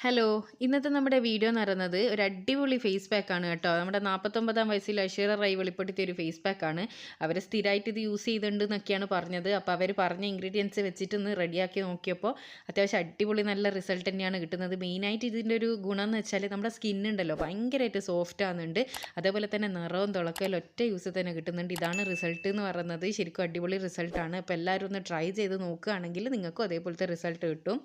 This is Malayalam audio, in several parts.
ഹലോ, ഇന്നത്തെ നമ്മുടെ വീഡിയോ എന്ന് പറയുന്നത് ഒരു അടിപൊളി ഫേസ് പാക്കാണ് കേട്ടോ. നമ്മുടെ 49-ാം വയസ്സിൽ ഐശ്വര്യ റായ് വെളിപ്പെടുത്തിയ ഒരു ഫേസ് പാക്കാണ്. അവർ സ്ഥിരമായിട്ട് ഇത് യൂസ് ചെയ്തിട്ടുണ്ട് എന്നൊക്കെയാണ് പറഞ്ഞത്. അപ്പോൾ അവർ പറഞ്ഞ ഇൻഗ്രീഡിയൻസ് വെച്ചിട്ട് ഒന്ന് റെഡിയാക്കി നോക്കിയപ്പോൾ അത്യാവശ്യം അടിപൊളി നല്ല റിസൾട്ട് തന്നെയാണ് കിട്ടുന്നത്. മെയിനായിട്ട് ഇതിൻ്റെ ഒരു ഗുണം എന്ന് വെച്ചാൽ നമ്മുടെ സ്കിന്നുണ്ടല്ലോ ഭയങ്കരമായിട്ട് സോഫ്റ്റ് ആകുന്നുണ്ട്. അതേപോലെ തന്നെ നിറവും തിളക്കലും ഒറ്റ യൂസ് തന്നെ കിട്ടുന്നുണ്ട്. ഇതാണ് റിസൾട്ട് എന്ന് പറയുന്നത്. ശരിക്കും അടിപൊളി റിസൾട്ടാണ്. അപ്പോൾ എല്ലാവരും ഒന്ന് ട്രൈ ചെയ്ത് നോക്കുകയാണെങ്കിൽ നിങ്ങൾക്കും അതേപോലത്തെ റിസൾട്ട് കിട്ടും.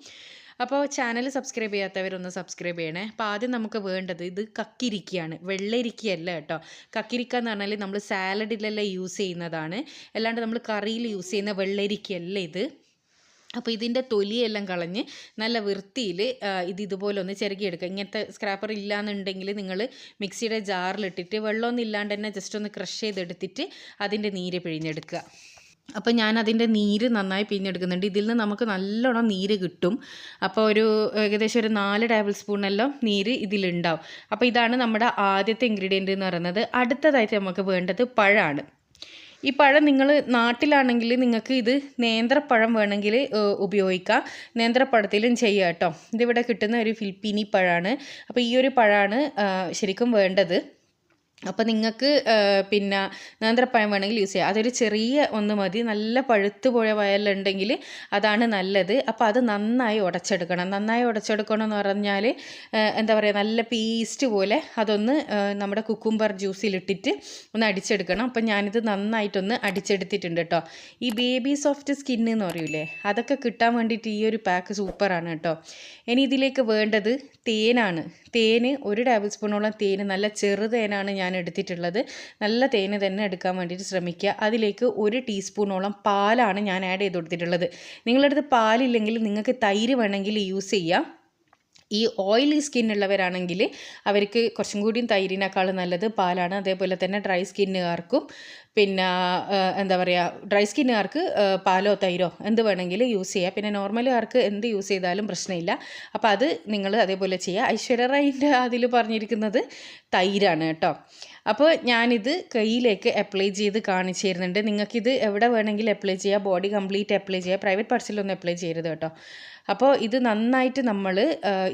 അപ്പോൾ ചാനൽ സബ്സ്ക്രൈബ് ചെയ്യാത്തവരൊന്ന് സബ്സ്ക്രൈബ് ചെയ്യണേ. അപ്പോൾ ആദ്യം നമുക്ക് വേണ്ടത് ഇത് കക്കിരിക്കയാണ്, വെള്ളരിക്കയല്ല കേട്ടോ. കക്കിരിക്ക എന്ന് പറഞ്ഞാൽ നമ്മൾ സാലഡിലെല്ലാം യൂസ് ചെയ്യുന്നതാണ്, അല്ലാണ്ട് നമ്മൾ കറിയിൽ യൂസ് ചെയ്യുന്ന വെള്ളരിക്കയല്ല ഇത്. അപ്പോൾ ഇതിൻ്റെ തൊലിയെല്ലാം കളഞ്ഞ് നല്ല വൃത്തിയിൽ ഇതുപോലെ ഒന്ന് ചിരകിയെടുക്കുക. ഇങ്ങനത്തെ സ്ക്രാപ്പർ ഇല്ലയെന്നുണ്ടെങ്കിൽ നിങ്ങൾ മിക്സിയുടെ ജാറിലിട്ടിട്ട് വെള്ളമൊന്നും ഇല്ലാണ്ട് തന്നെ ജസ്റ്റ് ഒന്ന് ക്രഷ് ചെയ്തെടുത്തിട്ട് അതിൻ്റെ നീര് പിഴിഞ്ഞെടുക്കുക. അപ്പോൾ ഞാൻ അതിൻ്റെ നീര് നന്നായി പിഴിഞ്ഞെടുക്കുന്നുണ്ട്. ഇതിൽ നിന്ന് നമുക്ക് നല്ലോണം നീര് കിട്ടും. അപ്പോൾ ഏകദേശം ഒരു 4 ടേബിൾ സ്പൂണെല്ലാം നീര് ഇതിലുണ്ടാവും. അപ്പോൾ ഇതാണ് നമ്മുടെ ആദ്യത്തെ ഇൻഗ്രീഡിയൻ്റ് എന്ന് പറയുന്നത്. അടുത്തതായിട്ട് നമുക്ക് വേണ്ടത് പഴമാണ്. ഈ പഴം നിങ്ങൾ നാട്ടിലാണെങ്കിൽ നിങ്ങൾക്ക് ഇത് നേന്ത്രപ്പഴം വേണമെങ്കിൽ ഉപയോഗിക്കാം. നേന്ത്രപ്പഴത്തിലും ചെയ്യുക കേട്ടോ. ഇതിവിടെ കിട്ടുന്ന ഒരു ഫിലിപ്പീനി പഴമാണ്. അപ്പോൾ ഈ ഒരു പഴമാണ് ശരിക്കും വേണ്ടത്. അപ്പോൾ നിങ്ങൾക്ക് പിന്നെ നേന്ത്രപ്പഴം വേണമെങ്കിൽ യൂസ് ചെയ്യാം. അതൊരു ചെറിയ ഒന്ന് മതി. നല്ല പഴുത്ത് പോയ വയലുണ്ടെങ്കിൽ അതാണ് നല്ലത്. അപ്പോൾ അത് നന്നായി ഉടച്ചെടുക്കണം. നന്നായി ഉടച്ചെടുക്കണം എന്ന് പറഞ്ഞാൽ എന്താ പറയുക, നല്ല പേസ്റ്റ് പോലെ അതൊന്ന് നമ്മുടെ കുക്കുംബർ ജ്യൂസിലിട്ടിട്ട് ഒന്ന് അടിച്ചെടുക്കണം. അപ്പോൾ ഞാനിത് നന്നായിട്ടൊന്ന് അടിച്ചെടുത്തിട്ടുണ്ട് കേട്ടോ. ഈ ബേബി സോഫ്റ്റ് സ്കിന്ന് എന്ന് പറയൂലേ, അതൊക്കെ കിട്ടാൻ വേണ്ടിയിട്ട് ഈ ഒരു പാക്ക് സൂപ്പറാണ് കേട്ടോ. ഇനി ഇതിലേക്ക് വേണ്ടത് തേനാണ്. തേന് 1 ടേബിൾ സ്പൂണോളം തേന്, നല്ല ചെറുതേനാണ് ഞാൻ എടുത്തിട്ടുള്ളത്. നല്ല തേന് തന്നെ എടുക്കാൻ വേണ്ടിയിട്ട് ശ്രമിക്കുക. അതിലേക്ക് 1 ടീസ്പൂണോളം പാലാണ് ഞാൻ ആഡ് ചെയ്ത് കൊടുത്തിട്ടുള്ളത്. നിങ്ങളുടെ അടുത്ത് പാലില്ലെങ്കിൽ നിങ്ങൾക്ക് തൈര് വേണമെങ്കിൽ യൂസ് ചെയ്യാം. ഈ ഓയിലി സ്കിന്നുള്ളവരാണെങ്കിൽ അവർക്ക് കുറച്ചും കൂടിയും തൈരിനേക്കാൾ നല്ലത് പാലാണ്. അതേപോലെ തന്നെ ഡ്രൈ സ്കിന്നുകാർക്കും പിന്നെ എന്താ പറയുക, ഡ്രൈ സ്കിന്നുകാർക്ക് പാലോ തൈരോ എന്ത് വേണമെങ്കിലും യൂസ് ചെയ്യുക. പിന്നെ നോർമലുകാർക്ക് എന്ത് യൂസ് ചെയ്താലും പ്രശ്നമില്ല. അപ്പോൾ അത് നിങ്ങൾ അതേപോലെ ചെയ്യുക. ഐശ്വര്യ റായിൻ്റെ അതിൽ പറഞ്ഞിരിക്കുന്നത് തൈരാണ് കേട്ടോ. അപ്പോൾ ഞാനിത് കയ്യിലേക്ക് അപ്ലൈ ചെയ്ത് കാണിച്ചു തരുന്നുണ്ട്. നിങ്ങൾക്കിത് എവിടെ വേണമെങ്കിലും അപ്ലൈ ചെയ്യുക. ബോഡി കംപ്ലീറ്റ് അപ്ലൈ ചെയ്യുക. പ്രൈവറ്റ് പാർട്സിലൊന്നും അപ്ലൈ ചെയ്യരുത് കേട്ടോ. അപ്പോൾ ഇത് നന്നായിട്ട്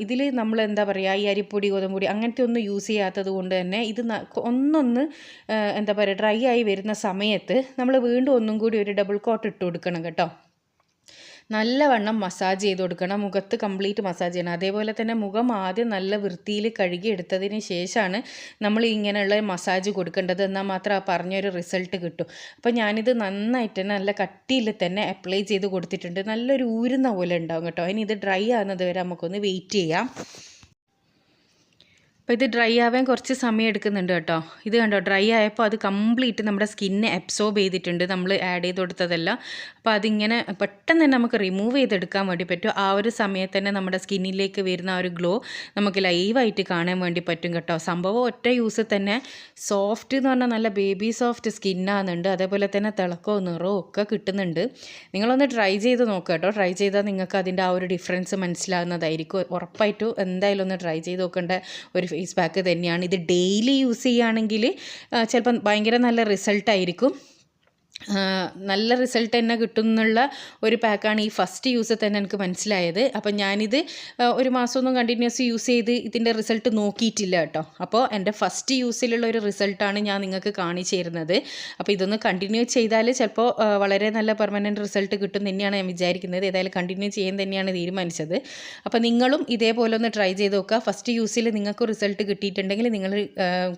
ഇതിൽ നമ്മൾ എന്താ പറയുക, ഈ അരിപ്പൊടി ഗോതമ്പൊടി അങ്ങനത്തെ ഒന്നും യൂസ് ചെയ്യാത്തത് കൊണ്ട് തന്നെ ഇത് ഒന്നൊന്ന് എന്താ പറയുക ഡ്രൈ ആയി വരുന്ന സമയത്ത് നമ്മൾ വീണ്ടും ഒന്നും കൂടി ഒരു ഡബിൾ കോട്ട് ഇട്ട് കൊടുക്കണം കേട്ടോ. നല്ലവണ്ണം മസാജ് ചെയ്ത് കൊടുക്കണം. മുഖത്ത് കംപ്ലീറ്റ് മസാജ് ചെയ്യണം. അതേപോലെ തന്നെ മുഖം ആദ്യം നല്ല വൃത്തിയിൽ കഴുകി എടുത്തതിന് ശേഷമാണ് നമ്മൾ ഇങ്ങനെയുള്ള മസാജ് കൊടുക്കേണ്ടത്. എന്നാൽ മാത്രം ആ പറഞ്ഞൊരു റിസൾട്ട് കിട്ടും. അപ്പോൾ ഞാനിത് നന്നായിട്ട് തന്നെ നല്ല കട്ടിയിൽ തന്നെ അപ്ലൈ ചെയ്ത് കൊടുത്തിട്ടുണ്ട്. നല്ലൊരു ഊരുന്ന പോലെ ഉണ്ടാവും കേട്ടോ. ഇനി ഇത് ഡ്രൈ ആകുന്നത് വരെ നമുക്കൊന്ന് വെയിറ്റ് ചെയ്യാം. അപ്പോൾ ഇത് ഡ്രൈ ആവാൻ കുറച്ച് സമയം എടുക്കുന്നുണ്ട് കേട്ടോ. ഇത് കണ്ടോ, ഡ്രൈ ആയപ്പോൾ അത് കംപ്ലീറ്റ് നമ്മുടെ സ്കിന്നെ അബ്സോർബ് ചെയ്തിട്ടുണ്ട് നമ്മൾ ആഡ് ചെയ്ത് കൊടുത്തതെല്ലാം. അപ്പോൾ അതിങ്ങനെ പെട്ടെന്ന് തന്നെ നമുക്ക് റിമൂവ് ചെയ്തെടുക്കാൻ വേണ്ടി പറ്റും. ആ ഒരു സമയത്ത് തന്നെ നമ്മുടെ സ്കിന്നിലേക്ക് വരുന്ന ആ ഒരു ഗ്ലോ നമുക്ക് ലൈവായിട്ട് കാണാൻ വേണ്ടി പറ്റും കേട്ടോ. സംഭവം ഒറ്റ യൂസ് തന്നെ സോഫ്റ്റ് എന്ന് പറഞ്ഞാൽ നല്ല ബേബി സോഫ്റ്റ് സ്കിന്നാകുന്നുണ്ട്. അതേപോലെ തന്നെ തിളക്കവും നിറവും ഒക്കെ കിട്ടുന്നുണ്ട്. നിങ്ങളൊന്ന് ട്രൈ ചെയ്ത് നോക്കുക കേട്ടോ. ട്രൈ ചെയ്താൽ നിങ്ങൾക്ക് അതിൻ്റെ ആ ഒരു ഡിഫറൻസ് മനസ്സിലാകുന്നതായിരിക്കും. ഉറപ്പായിട്ടും എന്തായാലും ഒന്ന് ട്രൈ ചെയ്ത് നോക്കേണ്ട ഒരു ഫേസ് പാക്ക് തന്നെയാണ്. ഇത് ഡെയിലി യൂസ് ചെയ്യുകയാണെങ്കിൽ ചിലപ്പം ഭയങ്കര നല്ല റിസൾട്ടായിരിക്കും. നല്ല റിസൾട്ട് തന്നെ കിട്ടും എന്നുള്ള ഒരു പാക്കാണ് ഈ ഫസ്റ്റ് യൂസ് തന്നെ എനിക്ക് മനസ്സിലായത്. അപ്പം ഞാനിത് 1 മാസമൊന്നും കണ്ടിന്യൂസ് യൂസ് ചെയ്ത് ഇതിൻ്റെ റിസൾട്ട് നോക്കിയിട്ടില്ല കേട്ടോ. അപ്പോൾ എൻ്റെ ഫസ്റ്റ് യൂസിലുള്ള ഒരു റിസൾട്ടാണ് ഞാൻ നിങ്ങൾക്ക് കാണിച്ചു തരുന്നത്. അപ്പോൾ ഇതൊന്ന് കണ്ടിന്യൂ ചെയ്താൽ ചിലപ്പോൾ വളരെ നല്ല പെർമനൻറ്റ് റിസൾട്ട് കിട്ടും തന്നെയാണ് ഞാൻ വിചാരിക്കുന്നത്. ഏതായാലും കണ്ടിന്യൂ ചെയ്യാൻ തന്നെയാണ് തീരുമാനിച്ചത്. അപ്പോൾ നിങ്ങളും ഇതേപോലെ ഒന്ന് ട്രൈ ചെയ്ത് നോക്കുക. ഫസ്റ്റ് യൂസിൽ നിങ്ങൾക്ക് റിസൾട്ട് കിട്ടിയിട്ടുണ്ടെങ്കിൽ നിങ്ങൾ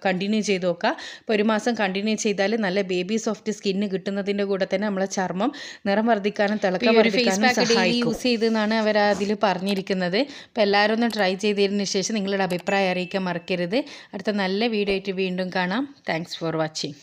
കണ്ടിന്യൂ ചെയ്ത് നോക്കുക. അപ്പോൾ 1 മാസം കണ്ടിന്യൂ ചെയ്താൽ നല്ല ബേബി സോഫ്റ്റ് സ്കിന്ന് കിട്ടുന്നതിൻ്റെ കൂടെ തന്നെ നമ്മളെ ചർമ്മം നിറം വർദ്ധിക്കാനും തിളക്കം വർദ്ധിക്കാനും സഹായിക്കും. യൂസ് ചെയ്തെന്നാണ് അവർ അതിൽ പറഞ്ഞിരിക്കുന്നത്. അപ്പോൾ എല്ലാവരും ഒന്ന് ട്രൈ ചെയ്തതിന് ശേഷം നിങ്ങളുടെ അഭിപ്രായം അറിയിക്കാൻ മറക്കരുത്. അടുത്ത നല്ല വീഡിയോ ആയിട്ട് വീണ്ടും കാണാം. Thanks for watching.